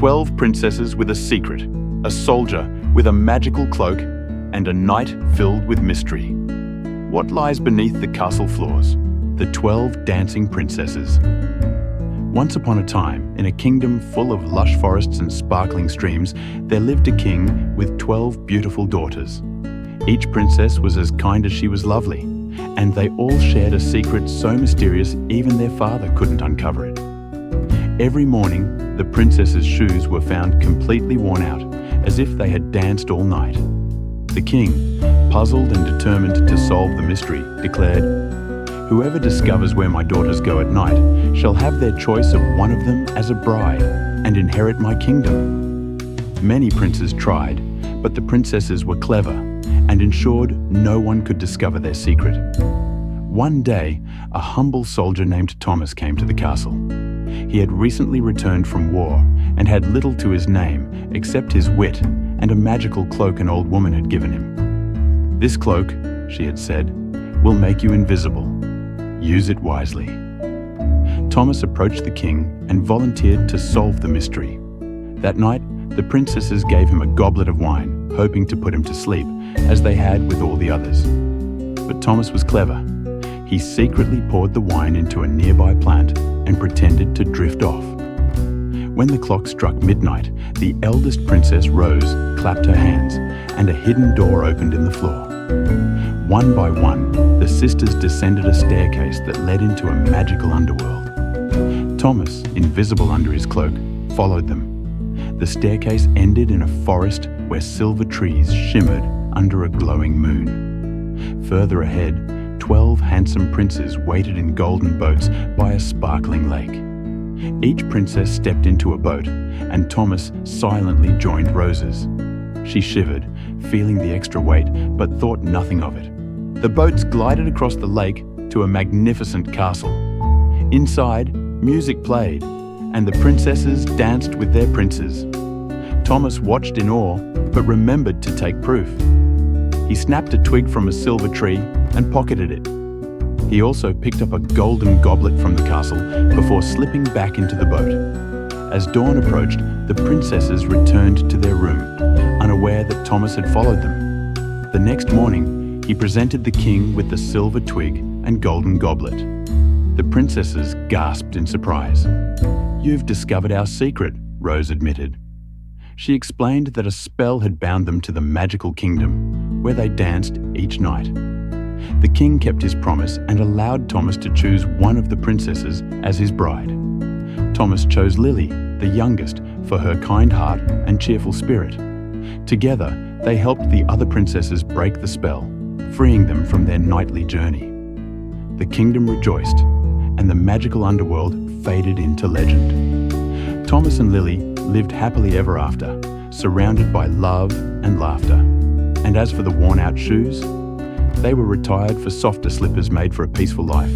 12 princesses with a secret, a soldier with a magical cloak, and a night filled with mystery. What lies beneath the castle floors? The 12 dancing princesses. Once upon a time, in a kingdom full of lush forests and sparkling streams, there lived a king with 12 beautiful daughters. Each princess was as kind as she was lovely, and they all shared a secret so mysterious even their father couldn't uncover it. Every morning, the princesses' shoes were found completely worn out, as if they had danced all night. The king, puzzled and determined to solve the mystery, declared, "Whoever discovers where my daughters go at night shall have their choice of one of them as a bride and inherit my kingdom." Many princes tried, but the princesses were clever and ensured no one could discover their secret. One day, a humble soldier named Thomas came to the castle. He had recently returned from war and had little to his name except his wit and a magical cloak an old woman had given him. "This cloak," she had said, "will make you invisible. Use it wisely." Thomas approached the king and volunteered to solve the mystery. That night, the princesses gave him a goblet of wine, hoping to put him to sleep, as they had with all the others. But Thomas was clever. He secretly poured the wine into a nearby plant and pretended to drift off. When the clock struck midnight, the eldest princess rose, clapped her hands, and a hidden door opened in the floor. One by one, the sisters descended a staircase that led into a magical underworld. Thomas, invisible under his cloak, followed them. The staircase ended in a forest where silver trees shimmered under a glowing moon. Further ahead, 12 handsome princes waited in golden boats by a sparkling lake. Each princess stepped into a boat, and Thomas silently joined Rose's. She shivered, feeling the extra weight, but thought nothing of it. The boats glided across the lake to a magnificent castle. Inside, music played, and the princesses danced with their princes. Thomas watched in awe, but remembered to take proof. He snapped a twig from a silver tree and pocketed it. He also picked up a golden goblet from the castle before slipping back into the boat. As dawn approached, the princesses returned to their room, unaware that Thomas had followed them. The next morning, he presented the king with the silver twig and golden goblet. The princesses gasped in surprise. "You've discovered our secret," Rose admitted. She explained that a spell had bound them to the magical kingdom, where they danced each night. The king kept his promise and allowed Thomas to choose one of the princesses as his bride. Thomas chose Lily, the youngest, for her kind heart and cheerful spirit. Together, they helped the other princesses break the spell, freeing them from their nightly journey. The kingdom rejoiced, and the magical underworld faded into legend. Thomas and Lily lived happily ever after, surrounded by love and laughter. And as for the worn-out shoes, they were retired for softer slippers made for a peaceful life.